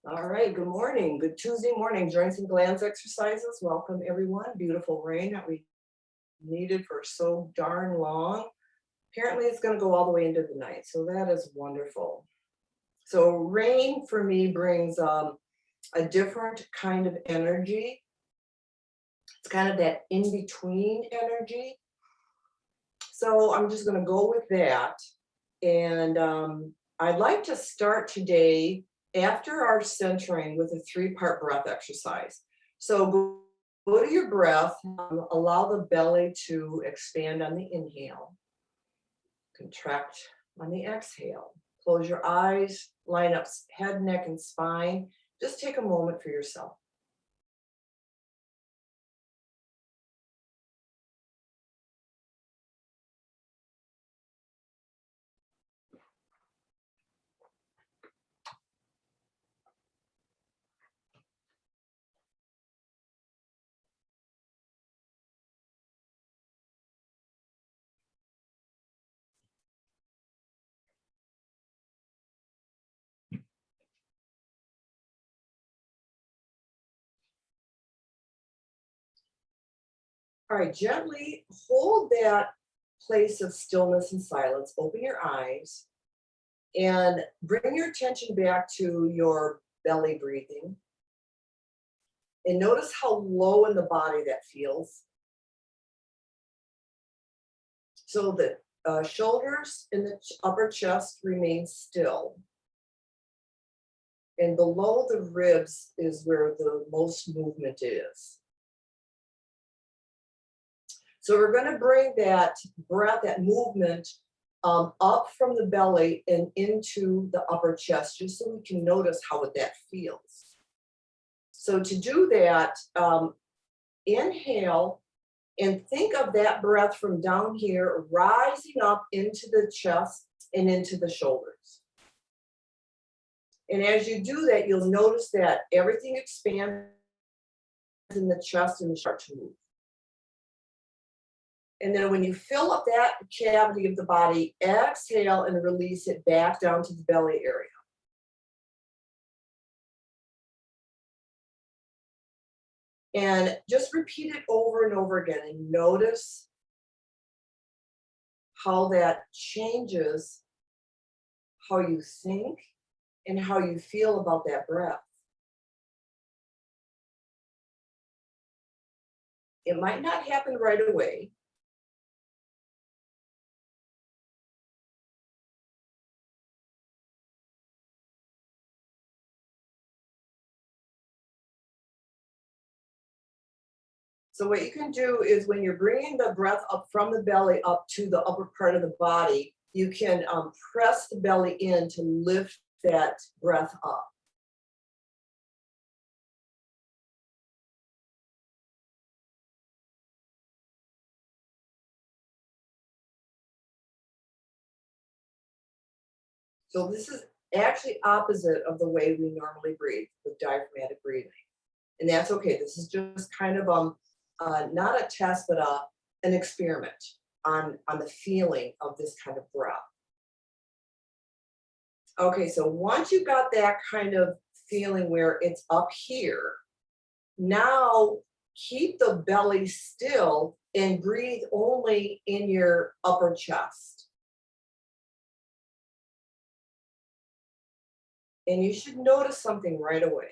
All right, good morning. Good Tuesday morning. Joints and glands exercises. Welcome everyone. Beautiful rain that we needed for so darn long. Apparently it's going to go all the way into the night. So that is wonderful. So rain for me brings a different kind of energy. It's kind of that in-between energy. So I'm just going to go with that. And I'd like to start today after our centering with a three-part breath exercise. So go to your breath, allow the belly to expand on the inhale, contract on the exhale. Close your eyes, line up head, neck, and spine. Just take a moment for yourself. All right, gently hold that place of stillness and silence. Open your eyes and bring your attention back to your belly breathing. And notice how low in the body that feels. So the shoulders and the upper chest remain still. And below the ribs is where the most movement is. So we're going to bring that breath, that movement up from the belly and into the upper chest, just so we can notice how that feels. So to do that, inhale and think of that breath from down here rising up into the chest and into the shoulders. And as you do that, you'll notice that everything expands in the chest and you start to move. And then when you fill up that cavity of the body, exhale and release it back down to the belly area. And just repeat it over and over again and notice how that changes how you think and how you feel about that breath. It might not happen right away. So what you can do is when you're bringing the breath up from the belly up to the upper part of the body, you can press the belly in to lift that breath up. So this is actually opposite of the way we normally breathe with diaphragmatic breathing. And that's okay. This is just kind of not a test, but an experiment on the feeling of this kind of breath. Okay, so once you got that kind of feeling where it's up here, now keep the belly still and breathe only in your upper chest. And you should notice something right away.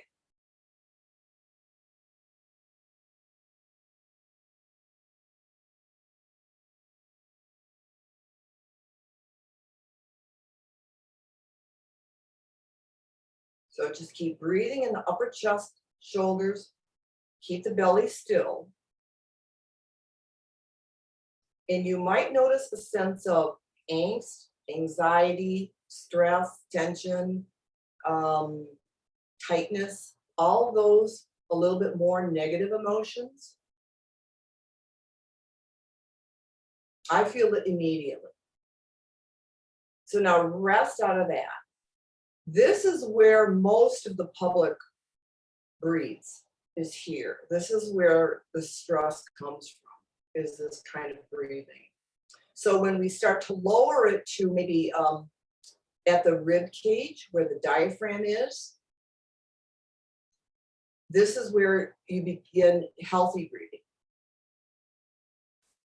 So just keep breathing in the upper chest, shoulders, keep the belly still. And you might notice a sense of angst, anxiety, stress, tension, um, tightness, all those a little bit more negative emotions. I feel it immediately. So now rest out of that. This is where most of the public breathes, is here. This is where the stress comes from, is this kind of breathing. So when we start to lower it to maybe at the rib cage where the diaphragm is, this is where you begin healthy breathing.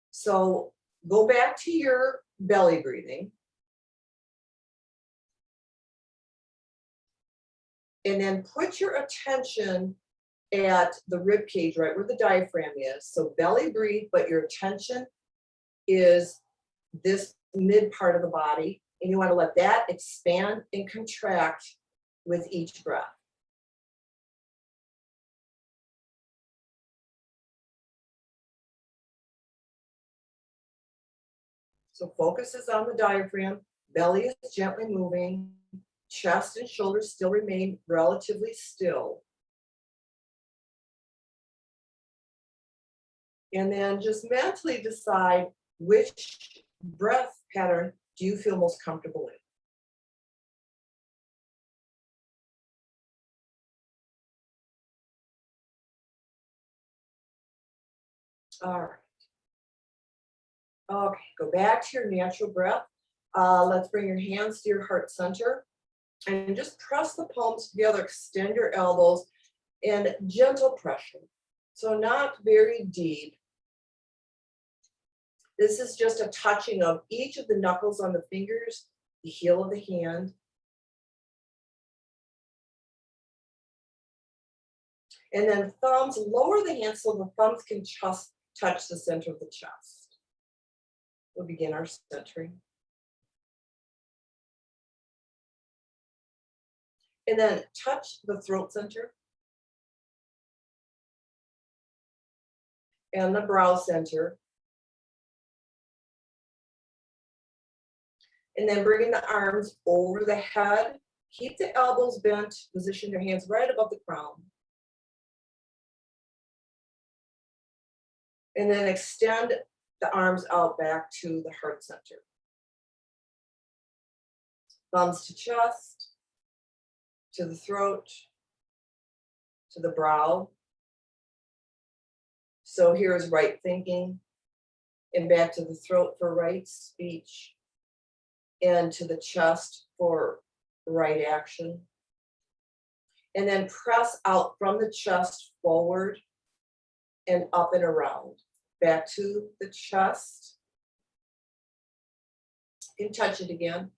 So go back to your belly breathing. And then put your attention at the rib cage, right where the diaphragm is. So belly breathe, but your attention is this mid part of the body. And you want to let that expand and contract with each breath. So focus is on the diaphragm, belly is gently moving, chest and shoulders still remain relatively still. And then just mentally decide which breath pattern do you feel most comfortable in. All right. Okay, go back to your natural breath. Let's bring your hands to your heart center and just press the palms together, extend your elbows, and gentle pressure. So not very deep. This is just a touching of each of the knuckles on the fingers, the heel of the hand. And then thumbs, lower the hands so the thumbs can just touch the center of the chest. We'll begin our centering. And then touch the throat center and the brow center. And then bringing the arms over the head. Keep the elbows bent, position your hands right above the crown. And then extend the arms out back to the heart center. Thumbs to chest, to the throat, to the brow. So here's right thinking, and back to the throat for right speech, and to the chest for right action. And then press out from the chest forward and up and around. Back to the chest. You can touch it again.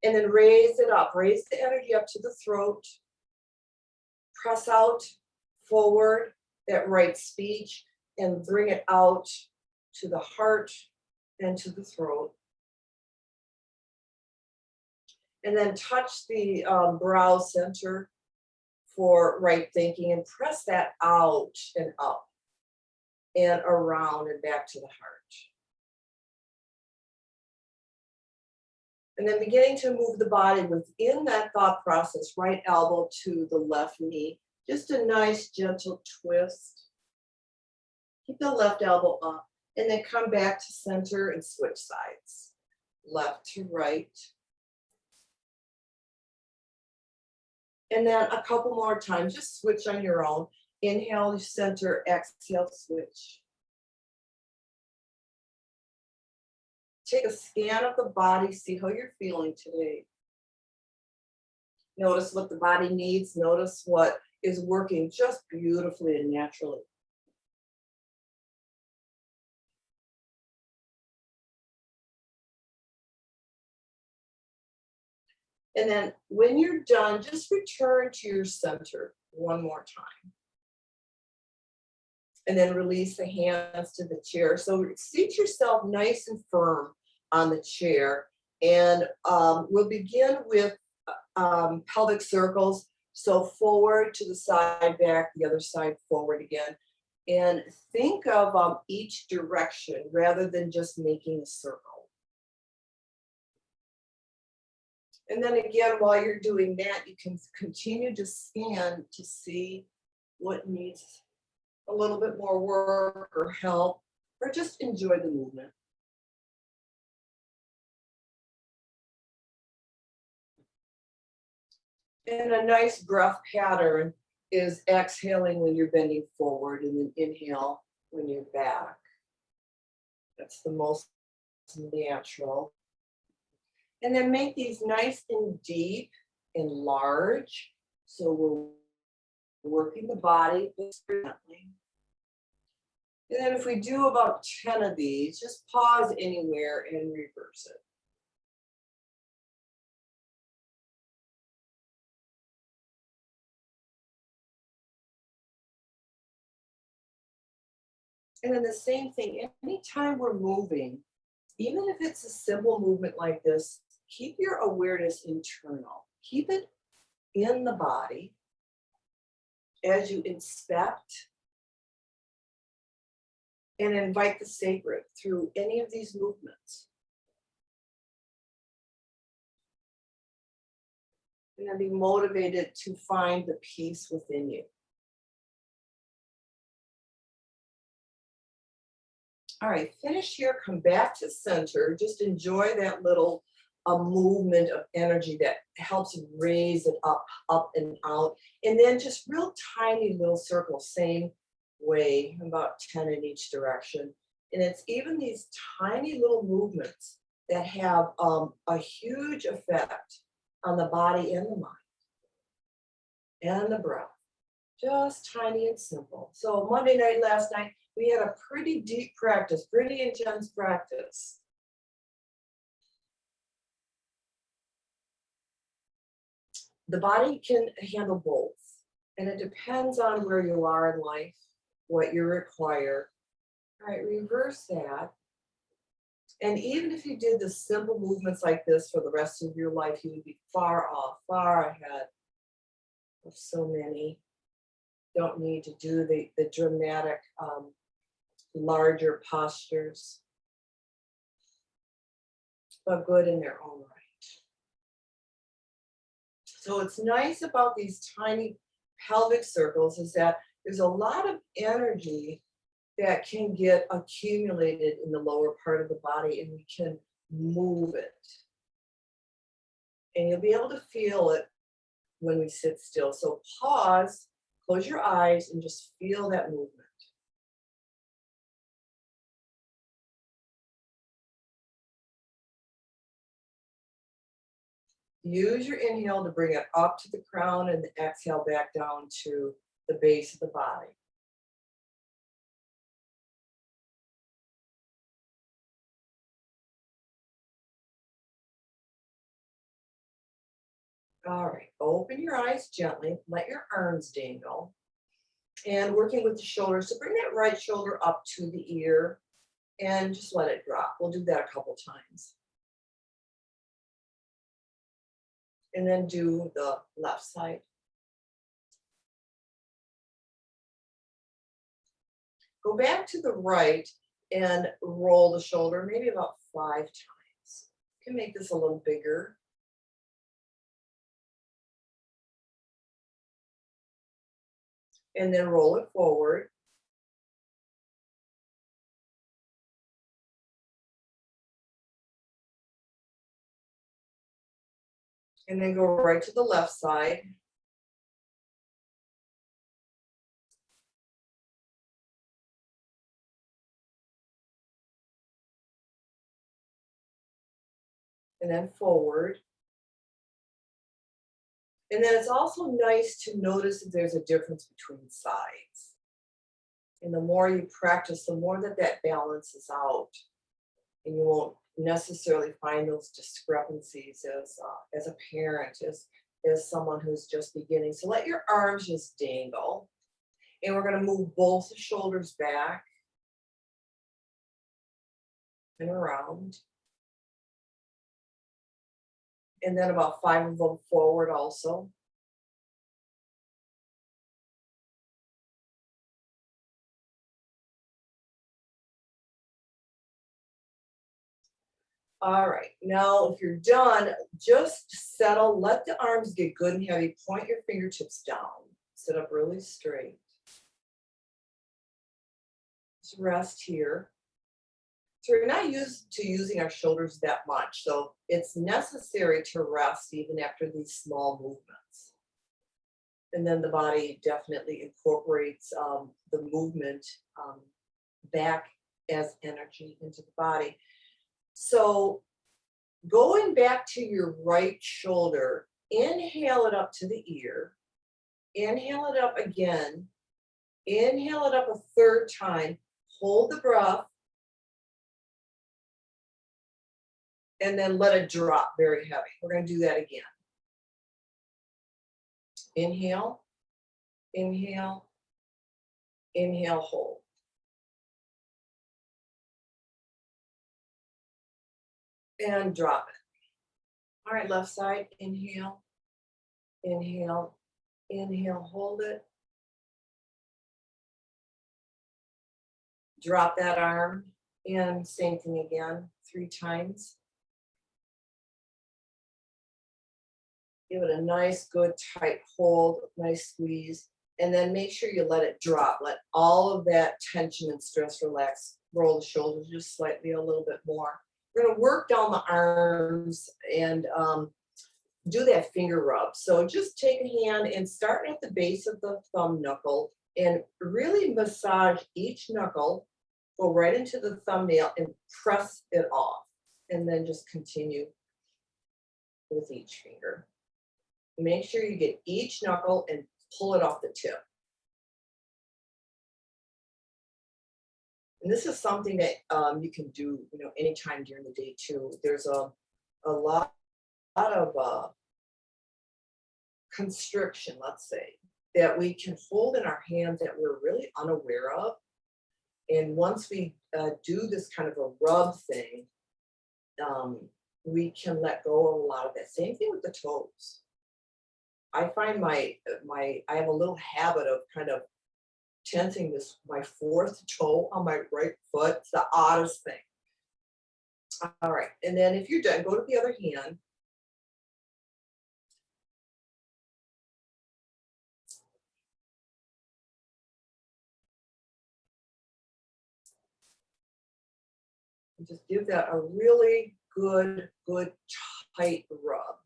And then raise it up. Raise the energy up to the throat. Press out forward, that right speech, and bring it out to the heart and to the throat. And then touch the brow center for right thinking and press that out and up and around and back to the heart. And then beginning to move the body within that thought process, right elbow to the left knee, just a nice gentle twist. Keep the left elbow up and then come back to center and switch sides, left to right. And then a couple more times, just switch on your own. Inhale, center, exhale, switch. Take a scan of the body, see how you're feeling today. Notice what the body needs, notice what is working just beautifully and naturally. And then when you're done, just return to your center one more time. And then release the hands to the chair. So seat yourself nice and firm on the chair. And we'll begin with pelvic circles. So forward to the side, back, the other side, forward again. And think of each direction rather than just making a circle. And then again, while you're doing that, you can continue to scan to see what needs a little bit more work or help, or just enjoy the movement. And a nice breath pattern is exhaling when you're bending forward and then inhale when you're back. That's the most natural. And then make these nice and deep and large. So we're working the body just gently. And then if we do about 10 of these, just pause anywhere and reverse it. And then the same thing, anytime we're moving, even if it's a simple movement like this, keep your awareness internal. Keep it in the body as you inspect and invite the sacred through any of these movements. And then be motivated to find the peace within you. All right, finish here, come back to center. Just enjoy that little movement of energy that helps raise it up and out. And then just real tiny little circles, same way, about 10 in each direction. And it's even these tiny little movements that have a huge effect on the body and the mind and the breath. Just tiny and simple. So Monday night, last night, we had a pretty deep practice, pretty intense practice. The body can handle both, and it depends on where you are in life, what you require. All right, reverse that. And even if you did the simple movements like this for the rest of your life, you would be far off, far ahead of so many. Don't need to do the dramatic, larger postures, but good in their own right. So what's nice about these tiny pelvic circles is that there's a lot of energy that can get accumulated in the lower part of the body, and we can move it. And you'll be able to feel it when we sit still. So pause, close your eyes, and just feel that movement. Use your inhale to bring it up to the crown and the exhale back down to the base of the body. All right, open your eyes gently, let your arms dangle, and working with the shoulders, so bring that right shoulder up to the ear and just let it drop. We'll do that a couple times. And then do the left side. Go back to the right and roll the shoulder, maybe about 5 times. You can make this a little bigger. And then roll it forward. And then go right to the left side. And then forward. And then it's also nice to notice if there's a difference between sides. And the more you practice, the more that balances out. And you won't necessarily find those discrepancies as a parent, as someone who's just beginning. So let your arms just dangle. And we're going to move both the shoulders back and around. And then about 5 of them forward also. All right, now if you're done, just settle, let the arms get good and heavy, point your fingertips down, sit up really straight. Just rest here. So we're not used to using our shoulders that much, so it's necessary to rest even after these small movements. And then the body definitely incorporates the movement back as energy into the body. So going back to your right shoulder, inhale it up to the ear Inhale it up again. Inhale it up a third time. Hold the breath. And then let it drop very heavy. We're going to do that again. Inhale, inhale, inhale, hold. And drop it. All right, left side, inhale, inhale, inhale, hold it. Drop that arm, and same thing again, 3 times. Give it a nice, good, tight hold, nice squeeze, and then make sure you let it drop. Let all of that tension and stress relax. Roll the shoulders just slightly a little bit more. We're going to work down the arms and do that finger rub. So just take a hand and start at the base of the thumb knuckle and really massage each knuckle. Go right into the thumbnail and press it off. And then just continue with each finger. Make sure you get each knuckle and pull it off the tip. And this is something that you can do, anytime during the day too. There's a lot of constriction, let's say, that we can hold in our hands that we're really unaware of. And once we do this kind of a rub thing, we can let go of a lot of that. Same thing with the toes. I find I have a little habit of kind of tensing my 4th toe on my right foot. It's the oddest thing. All right, and then if you're done, go to the other hand. And just give that a really good tight rub.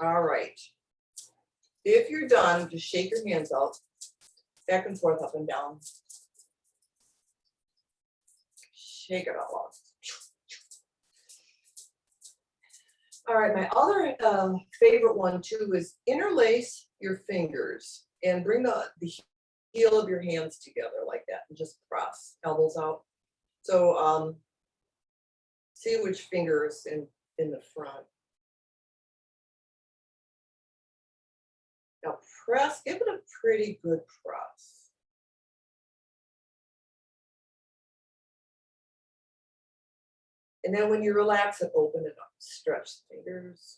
All right. If you're done, just shake your hands out, back and forth, up and down. Shake it all out. All right, my other favorite one too is interlace your fingers and bring the heel of your hands together like that and just press, elbows out. So see which finger is in the front. Now press, give it a pretty good press. And then when you relax it, open it up. Stretch the fingers.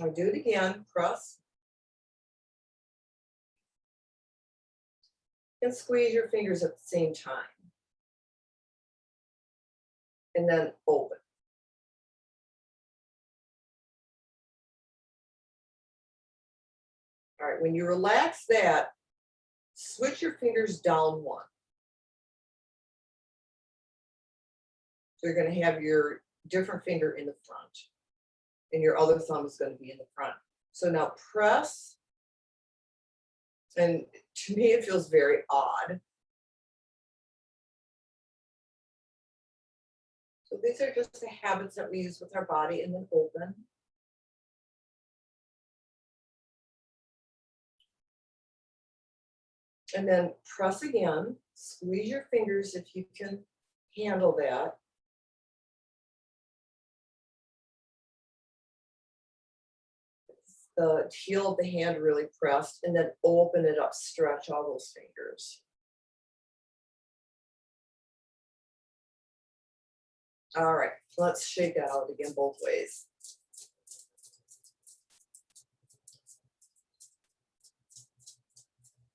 I'll do it again. Press. And squeeze your fingers at the same time. And then open. All right, when you relax that, switch your fingers down 1. So you're going to have your different finger in the front, and your other thumb is going to be in the front. So now press, and to me it feels very odd. So these are just the habits that we use with our body, and then open. And then press again, squeeze your fingers if you can handle that. The heel of the hand really pressed, and then open it up, stretch all those fingers. All right, let's shake that out again both ways.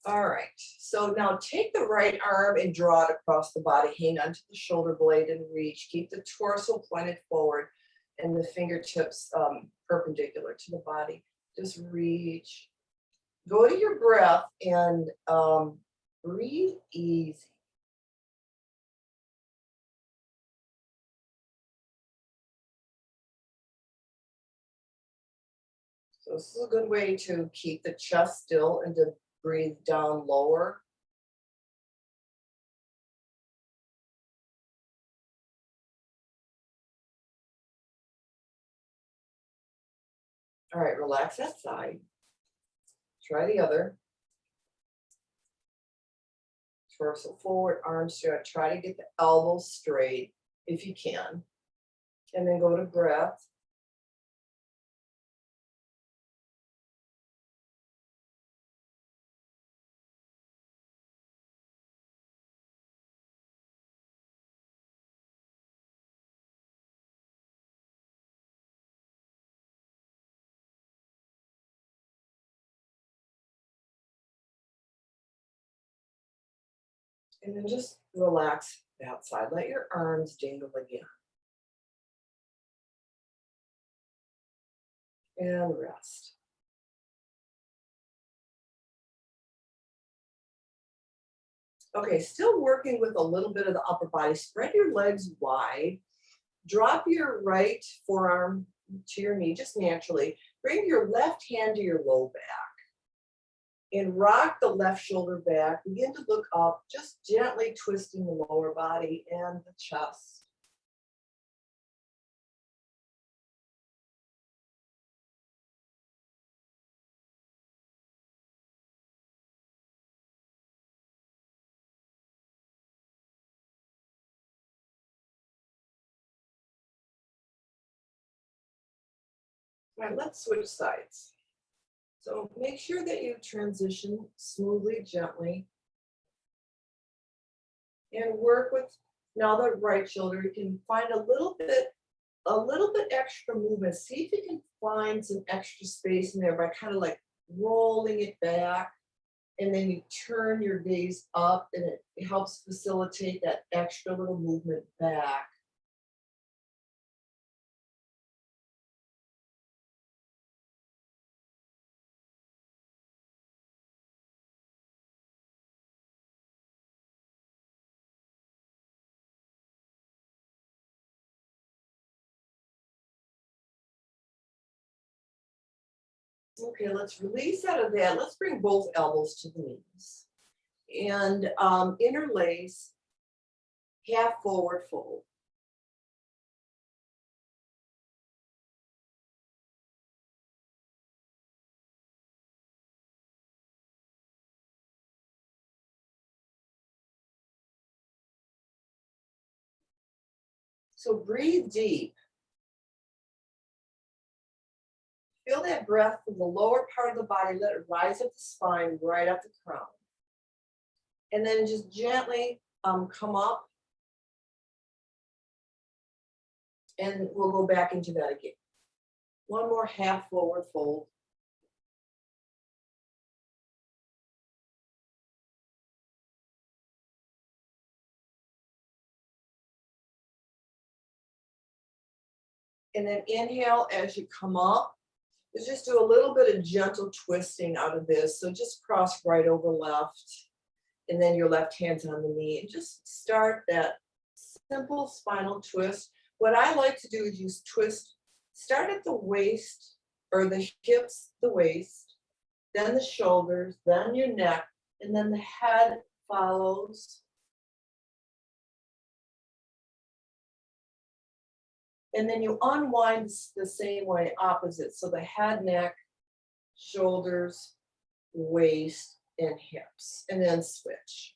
All right, so now take the right arm and draw it across the body. Hang onto the shoulder blade and reach. Keep the torso pointed forward and the fingertips perpendicular to the body. Just reach. Go to your breath and breathe easy. So this is a good way to keep the chest still and to breathe down lower. All right, relax that side. Try the other. Torso forward, arms straight. Try to get the elbows straight if you can. And then go to breath. And then just relax that side. Let your arms dangle again. And rest. Okay, still working with a little bit of the upper body. Spread your legs wide. Drop your right forearm to your knee just naturally. Bring your left hand to your low back. And rock the left shoulder back. Begin to look up, just gently twisting the lower body and the chest. All right, let's switch sides. So make sure that you transition smoothly, gently. And work with now the right shoulder. You can find a little bit extra movement. See if you can find some extra space in there by kind of like rolling it back. And then you turn your gaze up and it helps facilitate that extra little movement back. Okay, let's release out of that. Let's bring both elbows to the knees. And interlace, half forward fold. So breathe deep. Feel that breath from the lower part of the body. Let it rise up the spine, right up the crown. And then just gently come up. And we'll go back into that again. One more half forward fold. And then inhale as you come up. Let's just do a little bit of gentle twisting out of this. So just cross right over left. And then your left hand's on the knee. And just start that simple spinal twist. What I like to do is use twist. Start at the waist or the hips, the waist, then the shoulders, then your neck, and then the head follows. And then you unwind the same way, opposite. So the head, neck, shoulders, waist, and hips, and then switch.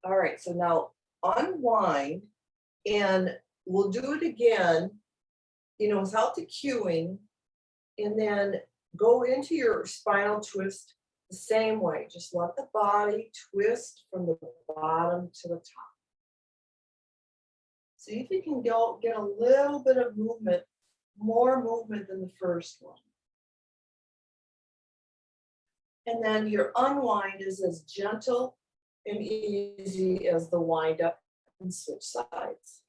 All right, so now unwind, and we'll do it again, without the cueing, and then go into your spinal twist the same way. Just let the body twist from the bottom to the top. See if you can get a little bit of movement, more movement than the first one. And then your unwind is as gentle and easy as the wind up, and switch sides.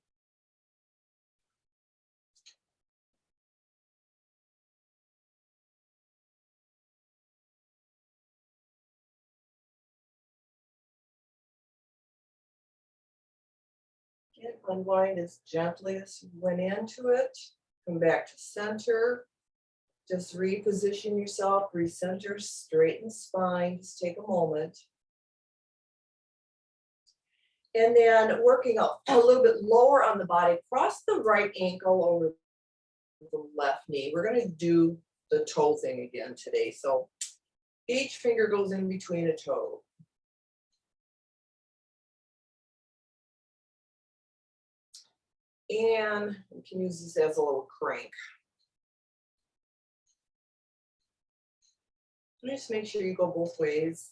And unwind as gently as you went into it. Come back to center. Just reposition yourself, recenter, straighten spine. Just take a moment. And then working up a little bit lower on the body, cross the right ankle over the left knee. We're going to do the toe thing again today. So each finger goes in between a toe. And we can use this as a little crank. Just make sure you go both ways.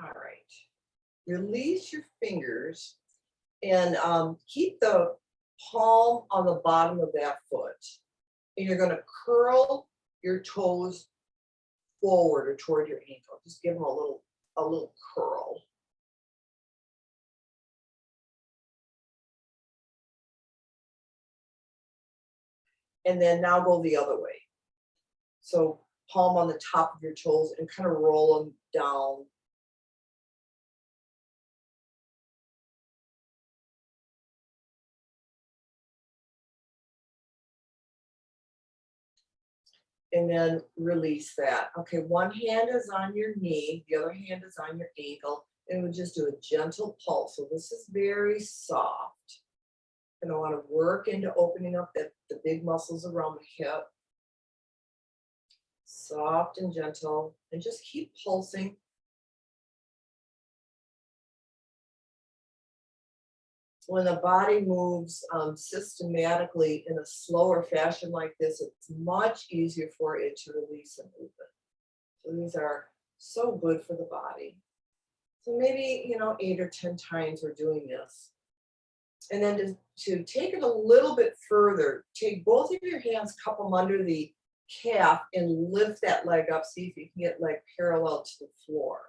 All right. Release your fingers and keep the palm on the bottom of that foot. And you're going to curl your toes forward or toward your ankle. Just give them a little curl. And then now go the other way. So palm on the top of your toes and kind of roll them down. And then release that. Okay, one hand is on your knee, the other hand is on your ankle, and we'll just do a gentle pulse. So this is very soft. And I want to work into opening up the big muscles around the hip. Soft and gentle, and just keep pulsing. When the body moves systematically in a slower fashion like this, it's much easier for it to release and move it. So these are so good for the body. So maybe, 8 or 10 times we're doing this. And then to take it a little bit further, take both of your hands, cup them under the calf and lift that leg up. See if you can get leg parallel to the floor.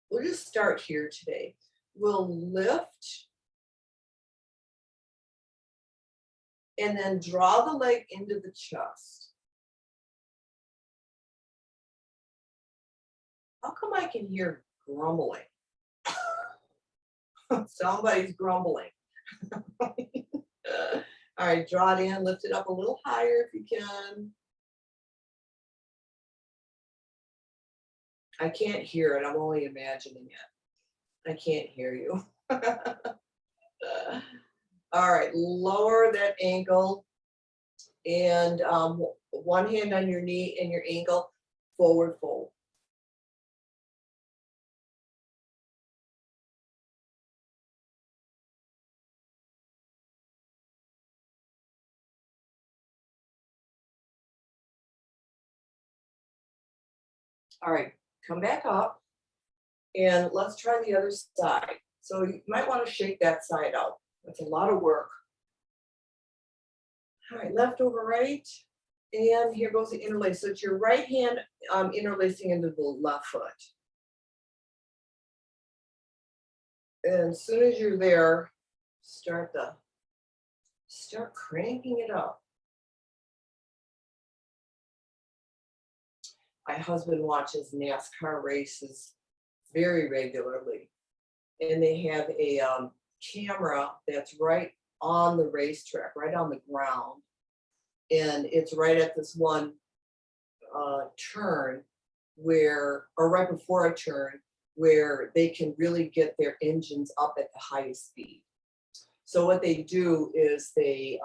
We'll just start here today. We'll lift and then draw the leg into the chest. How come I can hear grumbling? Somebody's grumbling. All right, draw it in, lift it up a little higher if you can. I can't hear it, I'm only imagining it. I can't hear you. All right, lower that ankle and one hand on your knee and your ankle, forward fold. All right, come back up and let's try the other side. So you might want to shake that side out. That's a lot of work. All right, left over right. And here goes the interlace. So it's your right hand interlacing into the left foot. And as soon as you're there, start cranking it up. My husband watches NASCAR races very regularly. And they have a camera that's right on the racetrack, right on the ground. And it's right at this one turn or right before a turn, where they can really get their engines up at the highest speed. So what they do is they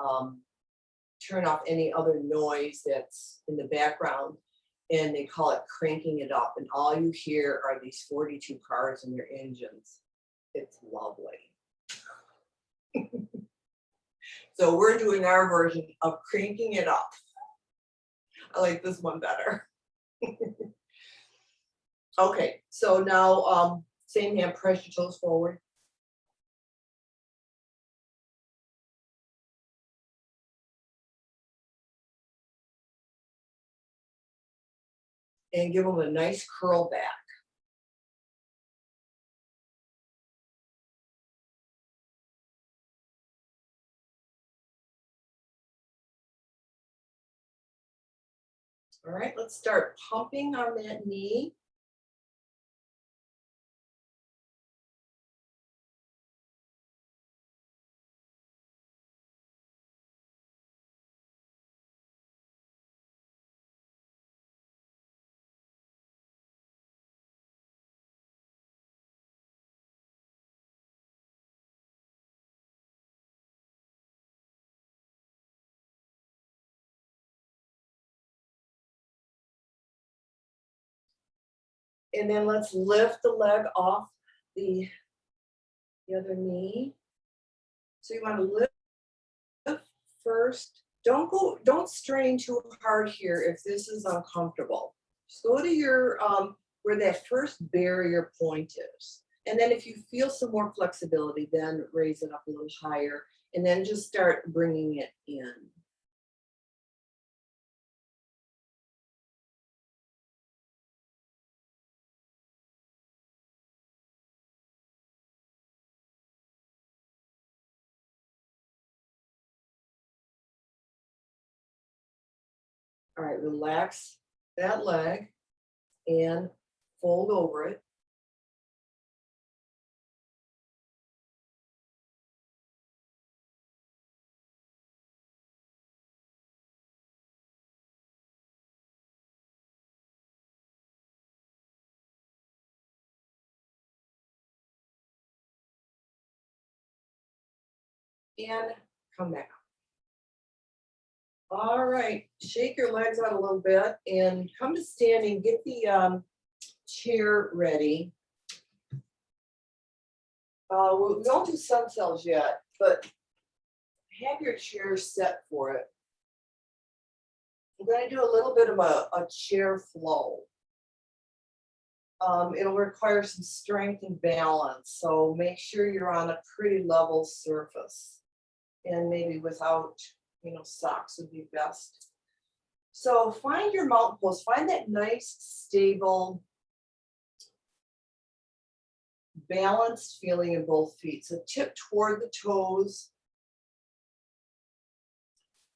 turn off any other noise that's in the background, and they call it cranking it up. And all you hear are these 42 cars and their engines. It's lovely. So we're doing our version of cranking it up. I like this one better. Okay, so now same hand, press your toes forward. And give them a nice curl back. All right, let's start pumping on that knee. And then let's lift the leg off the, the other knee. So you want to lift first. Don't strain too hard here if this is uncomfortable. Just go to your where that first barrier point is. And then if you feel some more flexibility, then raise it up a little higher and then just start bringing it in. All right, relax that leg and fold over it. And come back. All right, shake your legs out a little bit and come to standing. Get the chair ready. We don't do sun cells yet, but have your chair set for it. I'm going to do a little bit of a chair flow. It'll require some strength and balance, so make sure you're on a pretty level surface, and maybe without, socks would be best. So find your mountain pose, find that nice, stable, balanced feeling in both feet. So tip toward the toes,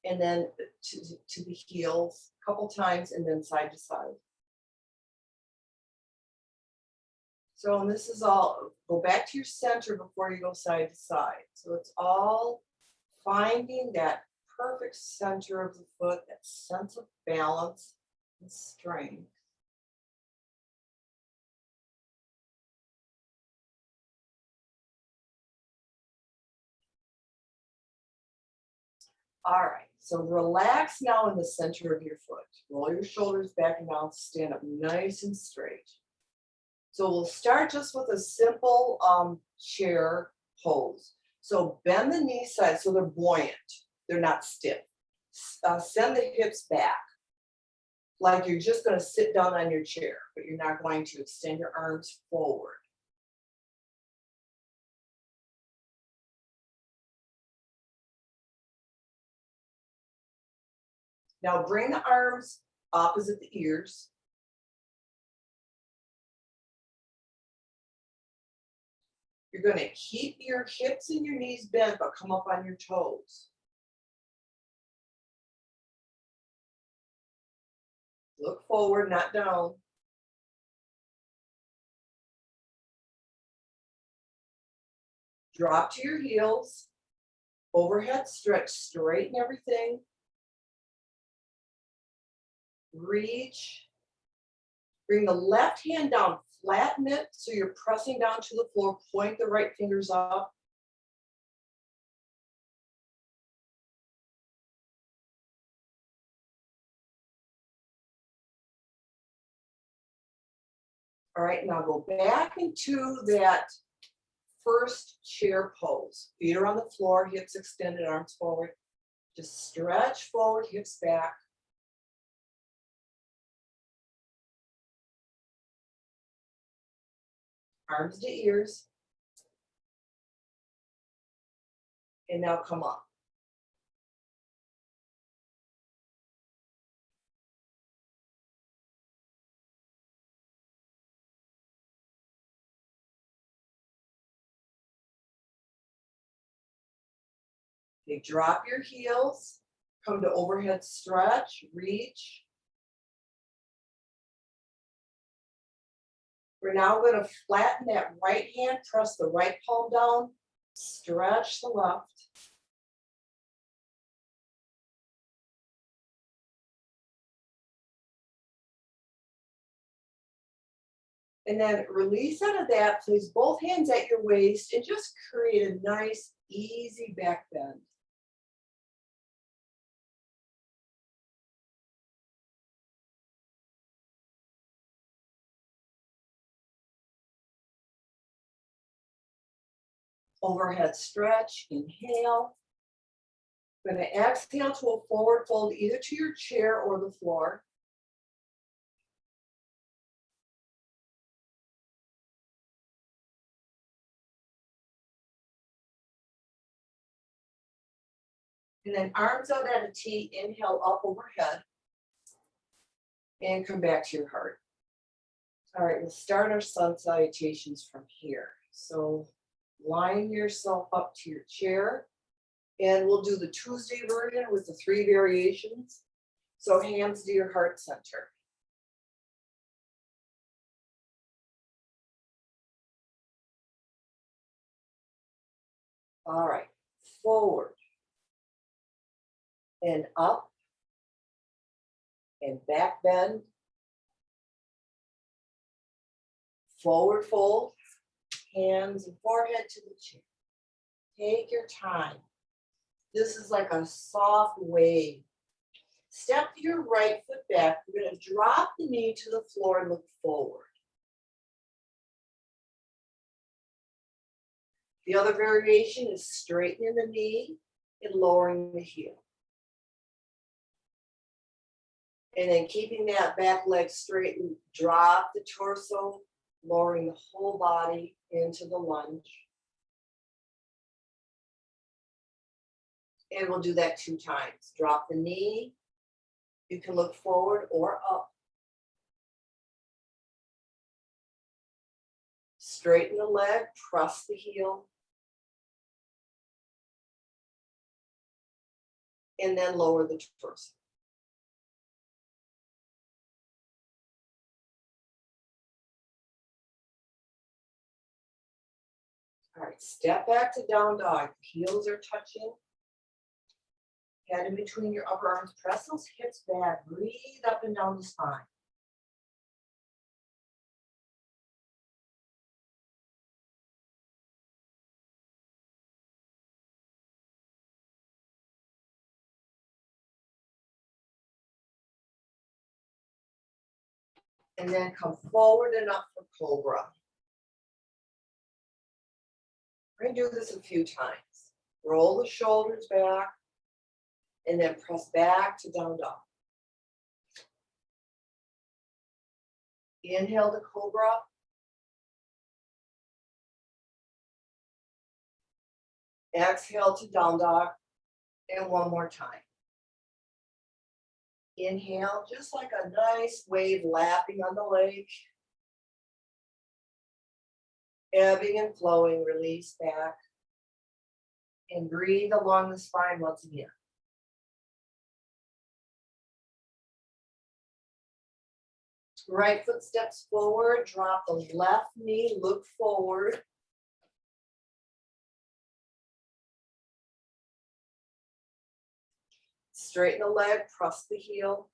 and then to the heels a couple times, and then side to side. So, and this is all, go back to your center before you go side to side. So it's all finding that perfect center of the foot, that sense of balance and strength. All right, so relax now in the center of your foot. Roll your shoulders back and down, stand up nice and straight. So we'll start just with a simple chair pose. So bend the knee side so they're buoyant, they're not stiff. Send the hips back, like you're just going to sit down on your chair, but you're not going to extend your arms forward. Now bring the arms opposite the ears. You're going to keep your hips and your knees bent, but come up on your toes. Look forward, not down. Drop to your heels. Overhead stretch, straighten everything. Reach. Bring the left hand down, flatten it so you're pressing down to the floor. Point the right fingers up. All right, now go back into that first chair pose. Feet are on the floor, hips extended, arms forward. Just stretch forward, hips back. Arms to ears. And now come up. Okay, drop your heels, come to overhead stretch, reach. We're now going to flatten that right hand, press the right palm down, stretch the left. And then release out of that, place both hands at your waist and just create a nice, easy back bend. Overhead stretch, inhale. We're going to exhale to a forward fold either to your chair or the floor. And then arms out at a T, inhale up overhead. And come back to your heart. All right, we'll start our sun salutations from here. So line yourself up to your chair. And we'll do the Tuesday version with the 3 variations. So hands to your heart center. All right, forward and up and back bend. Forward fold, hands and forehead to the chair. Take your time. This is like a soft wave. Step your right foot back. We're going to drop the knee to the floor and look forward. The other variation is straightening the knee and lowering the heel. And then keeping that back leg straight, and drop the torso, lowering the whole body into the lunge. And we'll do that 2 times. Drop the knee. You can look forward or up. Straighten the leg, press the heel. And then lower the torso. All right, step back to down dog. Heels are touching. Head in between your upper arms. Press those hips back. Breathe up and down the spine. And then come forward and up for cobra. We're going to do this a few times. Roll the shoulders back and then press back to down dog. Inhale to cobra. Exhale to down dog. And one more time. Inhale, just like a nice wave lapping on the lake. Ebbing and flowing, release back. And breathe along the spine once again. Right foot steps forward, drop the left knee, look forward. Straighten the leg, press the heel.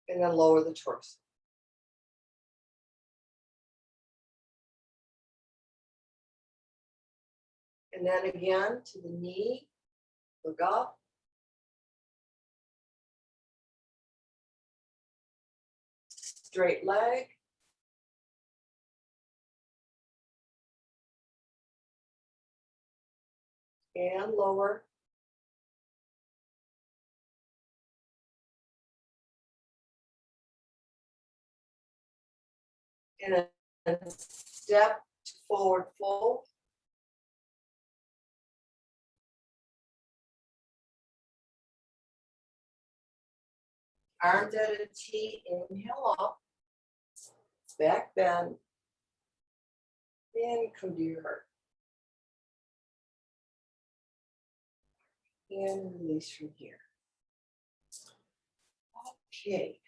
And then lower the torso. And then again to the knee, look up. Straight leg. And lower. And then step to forward fold. Arms at a T, inhale up. Back bend. And come to your heart. And release from here. Okay.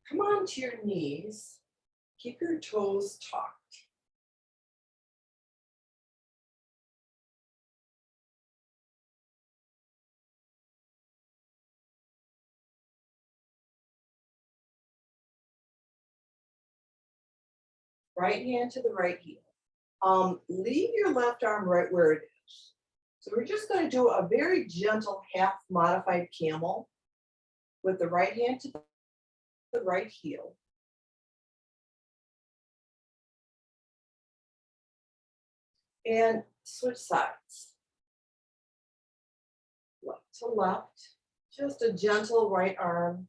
Come on to your knees. Keep your toes tucked. Right hand to the right heel. Leave your left arm right where it is. So we're just going to do a very gentle half modified camel with the right hand to the right heel. And switch sides. Left to left. Just a gentle right arm.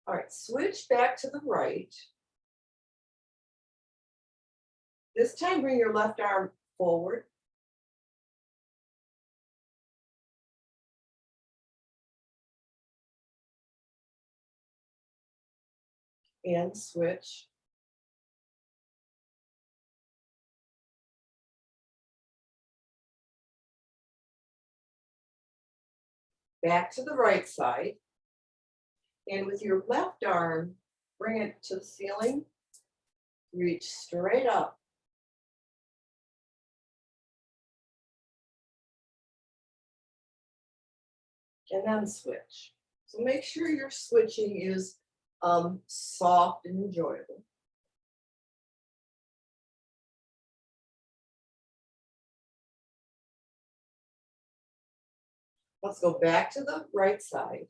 All right, switch back to the right. This time, bring your left arm forward. And switch. Back to the right side. And with your left arm, bring it to the ceiling. Reach straight up. And then switch. So make sure your switching is soft and enjoyable. Let's go back to the right side.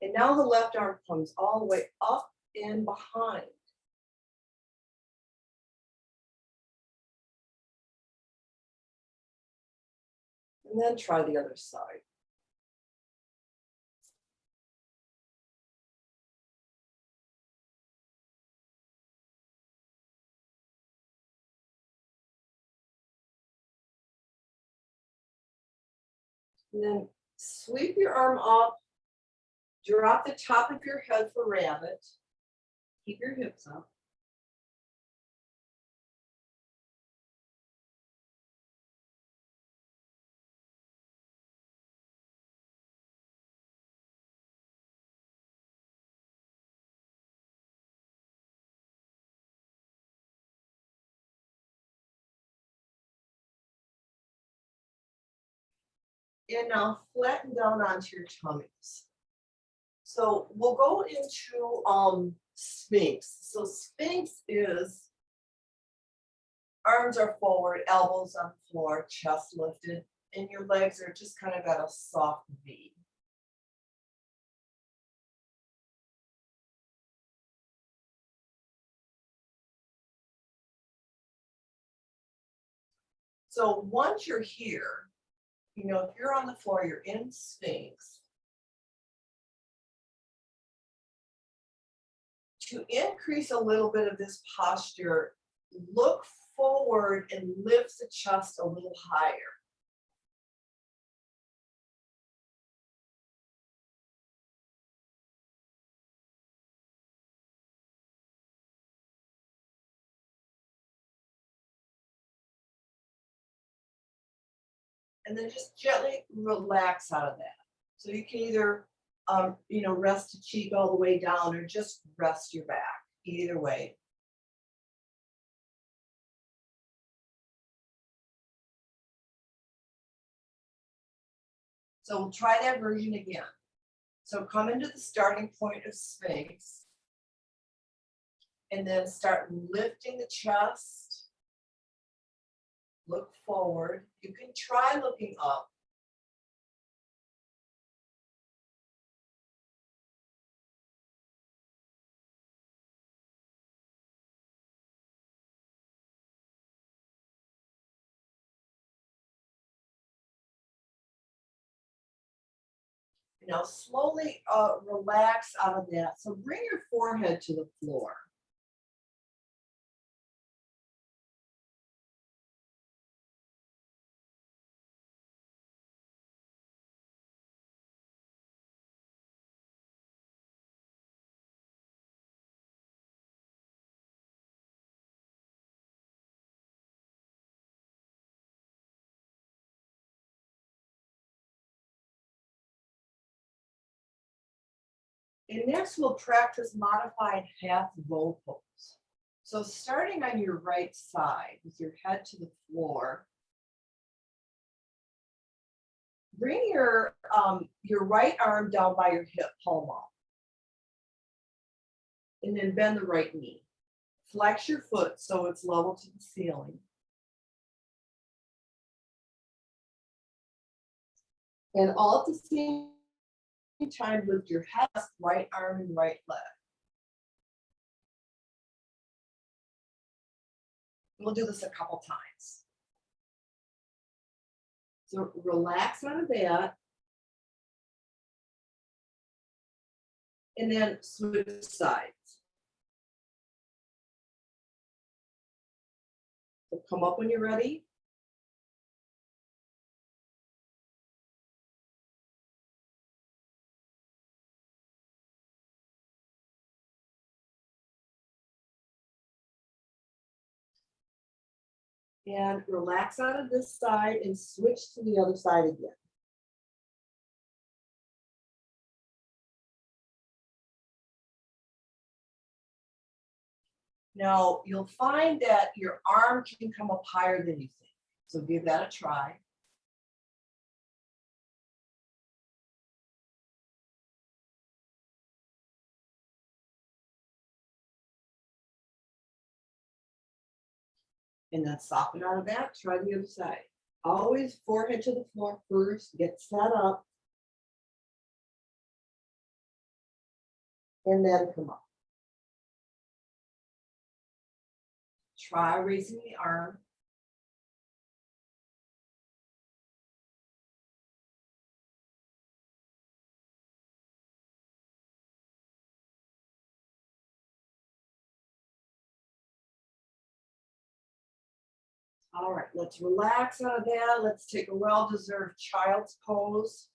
And now the left arm comes all the way up and behind. And then try the other side. And then sweep your arm up, drop the top of your head for rabbit. Keep your hips up. And now flatten down onto your tummies. So we'll go into Sphinx. So Sphinx is arms are forward, elbows on the floor, chest lifted, and your legs are just kind of at a soft V. So once you're here, if you're on the floor, you're in Sphinx. To increase a little bit of this posture, look forward and lift the chest a little higher. And then just gently relax out of that. So you can either, rest a cheek all the way down or just rest your back, either way. So we'll try that version again. So come into the starting point of Sphinx and then start lifting the chest. Look forward. You can try looking up. Now slowly relax out of that. So bring your forehead to the floor. And next we'll practice modified half bow pose. So starting on your right side with your head to the floor, bring your right arm down by your hip, palm up. And then bend the right knee. Flex your foot so it's level to the ceiling. And all at the same time with your head, right arm and right leg. We'll do this a couple times. So relax out of that. And then switch sides. So come up when you're ready. And relax out of this side and switch to the other side again. Now, you'll find that your arm can come up higher than you think. So give that a try. And then soften out of that, try the other side. Always forehead to the floor first, get set up. And then come up. Try raising the arm. All right, let's relax out of that. Let's take a well-deserved child's pose.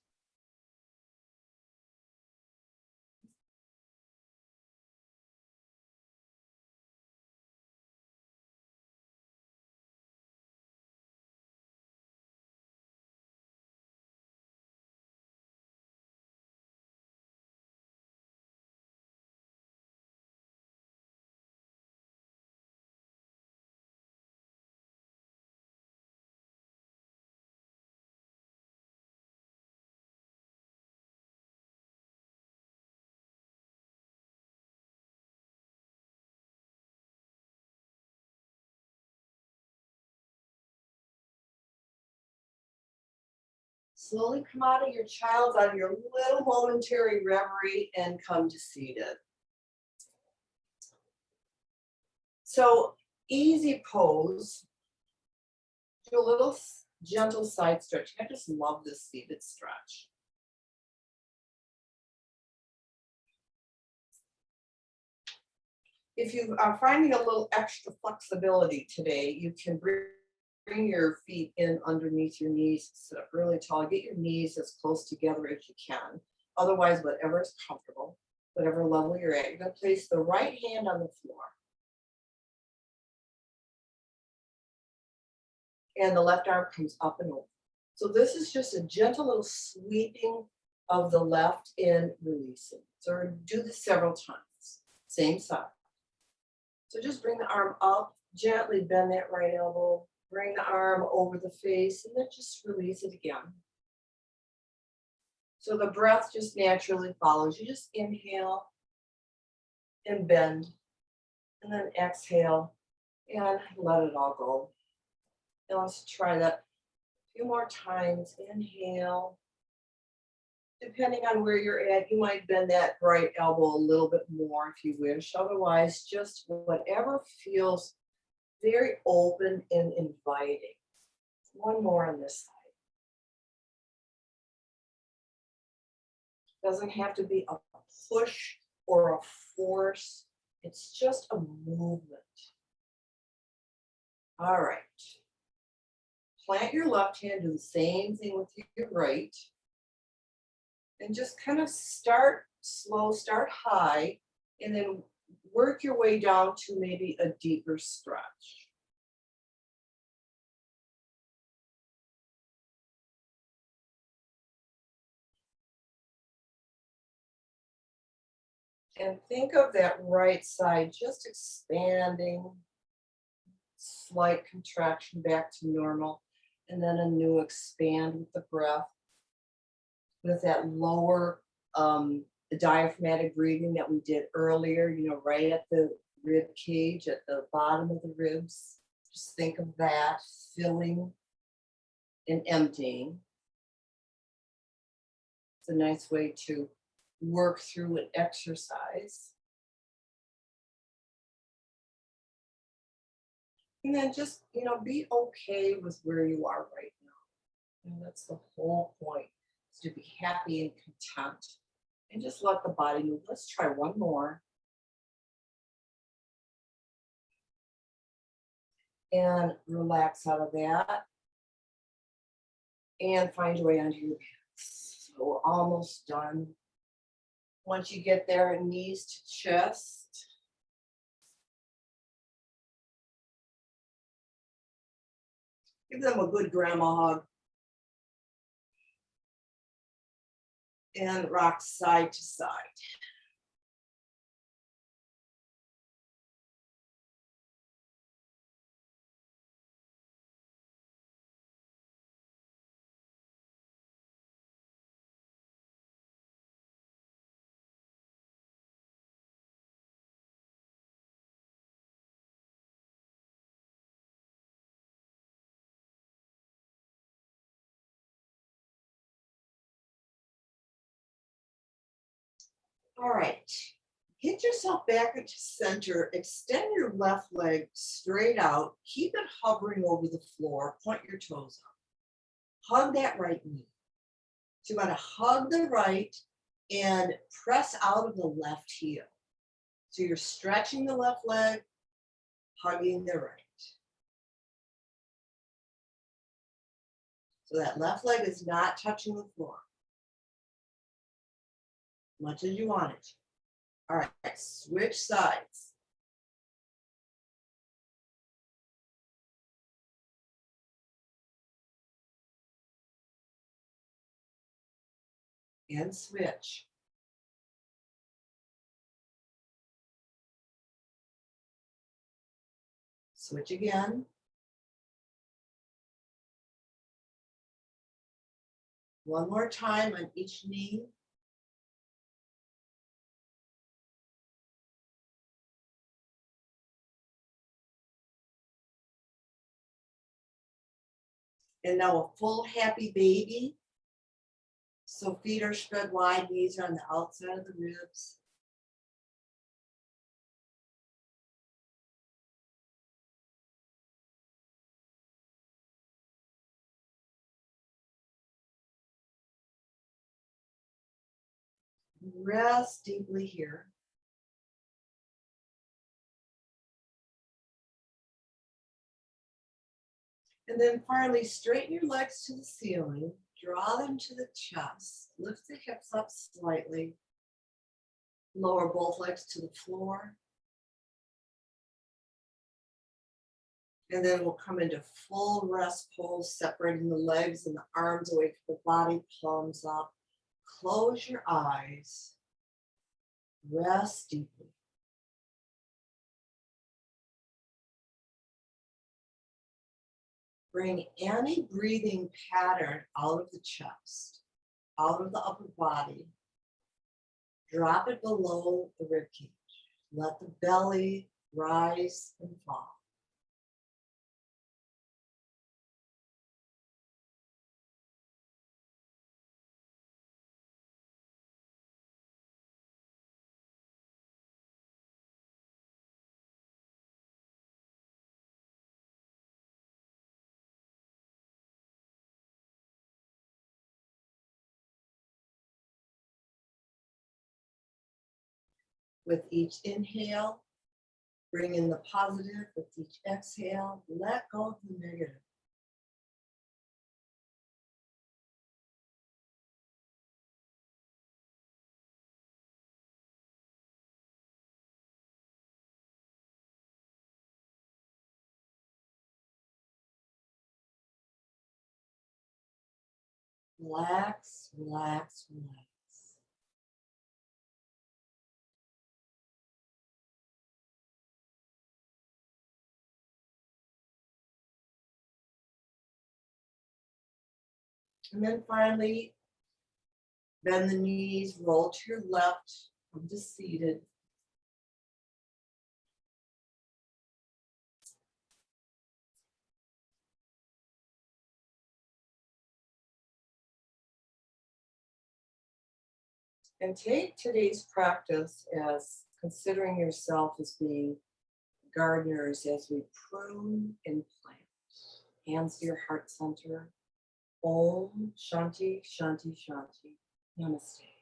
Slowly come out of your out of your little momentary reverie and come to seated. So easy pose. Do a little gentle side stretch. I just love this seated stretch. If you are finding a little extra flexibility today, you can bring your feet in underneath your knees, sit up really tall, get your knees as close together as you can. Otherwise, whatever is comfortable, whatever level you're at, you're gonna place the right hand on the floor. And the left arm comes up and over. So this is just a gentle little sweeping of the left and releasing. So do this several times, same side. So just bring the arm up, gently bend that right elbow, bring the arm over the face, and then just release it again. So the breath just naturally follows. You just inhale and bend, and then exhale and let it all go. And let's try that a few more times. Inhale. Depending on where you're at, you might bend that right elbow a little bit more if you wish. Otherwise, just whatever feels very open and inviting. One more on this side. Doesn't have to be a push or a force. It's just a movement. All right. Plant your left hand, do the same thing with your right. And just kind of start slow, start high, and then work your way down to maybe a deeper stretch. And think of that right side just expanding, slight contraction back to normal, and then a new expand with the breath, with that lower diaphragmatic breathing that we did earlier, right at the rib cage, at the bottom of the ribs. Just think of that filling and emptying. It's a nice way to work through an exercise. And then just, be okay with where you are right now. And that's the whole point, is to be happy and content and just let the body move. Let's try one more. And relax out of that. And find your way onto your hands. So we're almost done. Once you get there, knees to chest. Give them a good grandma hug. And rock side to side. All right. Get yourself back into center. Extend your left leg straight out. Keep it hovering over the floor. Point your toes up. Hug that right knee. So you want to hug the right and press out of the left heel. So you're stretching the left leg, hugging the right. So that left leg is not touching the floor. Much as you want it to. All right, switch sides. And switch. Switch again. One more time on each knee. And now a full happy baby. So feet are spread wide, knees are on the outside of the ribs. Rest deeply here. And then finally, straighten your legs to the ceiling, draw them to the chest, lift the hips up slightly, lower both legs to the floor. And then we'll come into full rest pose, separating the legs and the arms away from the body, palms up. Close your eyes, rest deeply. Bring any breathing pattern out of the chest, out of the upper body. Drop it below the ribcage. Let the belly rise and fall. With each inhale, bring in the positive. With each exhale, let go of the negative. Relax, relax, relax. And then finally, bend the knees, roll to your left, come to seated. And take today's practice as considering yourself as being gardeners as we prune and plant. Hands to your heart center. Om Shanti Shanti Shanti. Namaste.